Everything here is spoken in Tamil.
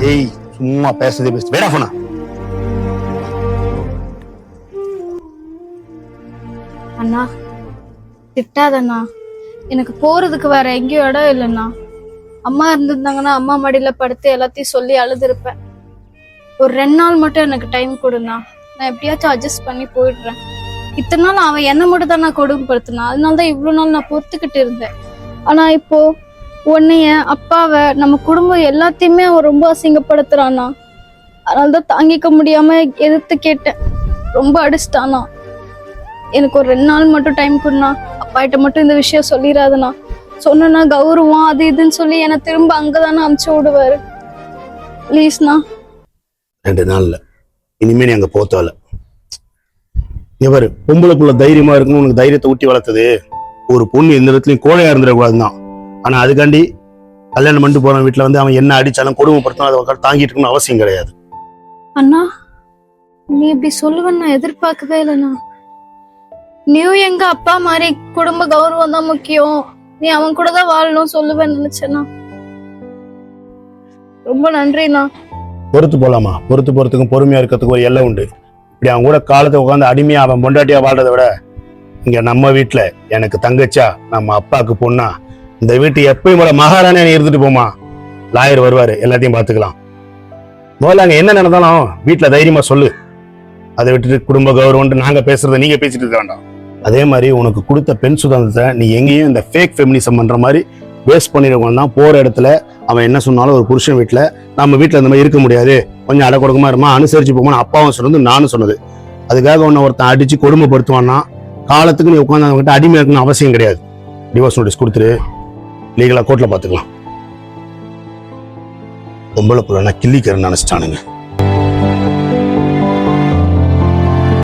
ஏய் சும்மா பேசுறதே பேசு வேடா போனா. அண்ணா திட்டாதண்ணா, எனக்கு போறதுக்கு வேற எங்கேயும் இடம் இல்லைண்ணா. அம்மா இருந்திருந்தாங்கன்னா அம்மா மடியில படுத்து எல்லாத்தையும் சொல்லி அழுதுருப்பேன். ஒரு 2 நாள் மட்டும் எனக்கு டைம் கொடுண்ணா, நான் எப்படியாச்சும் அட்ஜஸ்ட் பண்ணி போயிடுறேன். இத்தனை நாள் அவன் என்ன மட்டும் தான் நான் கொடுமைப்படுத்தினான், அதனாலதான் இவ்வளவு நாள் நான் பொறுத்துக்கிட்டு இருந்தேன். ஆனா இப்போ உன்னைய அப்பாவை நம்ம குடும்பம் எல்லாத்தையுமே அவன் ரொம்ப அசிங்கப்படுத்துறானா. அதனாலதான் தாங்கிக்க முடியாம எதிர்த்து கேட்டேன். ரொம்ப அடிச்சிட்டானா. எனக்கு ஒரு 2 நாள் மட்டும் டைம் கொடுண்ணா, அப்பாகிட்ட மட்டும் இந்த விஷயம் சொல்லிடாதுண்ணா. சொன்னா கௌரவம் அது இதுன்னு சொல்லி என்னை திரும்ப அங்கதானே அமுச்சு விடுவாரு. ப்ளீஸ்ண்ணா. 2 நாள்ல இனிமே நீ அங்க போத்தால. இவர் பொம்பளைக்குள்ள தைரியமா இருக்கணும், உனக்கு தைரியத்தை ஊட்டி வளர்த்தது ஒரு பொண்ணு எந்த இடத்துலயும் கோழையா இருந்துடக்கூடாதுதான். ஆனா அதுக்காண்டி கல்யாணம் பண்ணிட்டு போற வீட்டுல வந்து அவன் என்ன அடிச்சாலும் கொடுமைப்படுத்தணும் அதை தாங்கிட்டு இருக்கணும்னு அவசியம் கிடையாது. அண்ணா நீ இப்படி சொல்லுவேன்னு நான் எதிர்பார்க்கவே இல்லைண்ணா. நீயும் எங்க அப்பா மாதிரி குடும்ப கௌரவம் தான் முக்கியம், நீ அவன் கூட தான் வாழணும் சொல்லுவேன்னு நினைச்சேண்ணா. ரொம்ப நன்றிண்ணா. பொறுத்து போலாமா? பொறுத்து போறதுக்கும் பொறுமையா இருக்கிறதுக்கு ஒரு எல்லை உண்டு. இப்படி அவன் கூட காலத்தை உட்காந்து அடிமையா அவன் பொண்டாட்டியா வாழ்றதை விட இங்க நம்ம வீட்டுல எனக்கு தங்கச்சா நம்ம அப்பாவுக்கு பொண்ணா இந்த வீட்டு எப்பயும் போல மகாராணியா நீ இருந்துட்டு போமா. லாயர் வருவாரு, எல்லாத்தையும் பாத்துக்கலாம். முதல்ல அங்க என்ன நடந்தாலும் வீட்டுல தைரியமா சொல்லு. அதை விட்டுட்டு குடும்ப கௌரவம் நாங்க பேசுறத நீங்க பேசிட்டு இருக்க வேண்டாம். அதே மாதிரி உனக்கு கொடுத்த பெண் சுதந்திரத்தை நீ எங்கேயும் இந்த ஃபேக் ஃபெமினிசம் பண்ற மாதிரி வேஸ்ட் பண்ணிருக்கோம் தான். போற இடத்துல அவன் என்ன சொன்னாலும் ஒரு புருஷன் வீட்டுல நம்ம வீட்டுல இந்த மாதிரி இருக்க முடியாது, கொஞ்சம் அடக்கொடுக்கமா இருமா, அனுசரிச்சு போமா அப்பாவும் சொன்னது நானும் சொன்னது. அதுக்காக உன்னை ஒருத்தன் அடிச்சு கொடுமைப்படுத்துவான்னா காலத்துக்கு நீ உட்காந்து அவங்ககிட்ட அடிமை இருக்கணும்னு அவசியம் கிடையாது. டிவோர்ஸ் நோட்டீஸ் கொடுத்துரு, லீகலா கோர்ட்ல பாத்துக்கலாம். பொம்பளை புள்ளனா கிள்ளிக்கிறேன்னு நினைச்சிட்டானுங்க.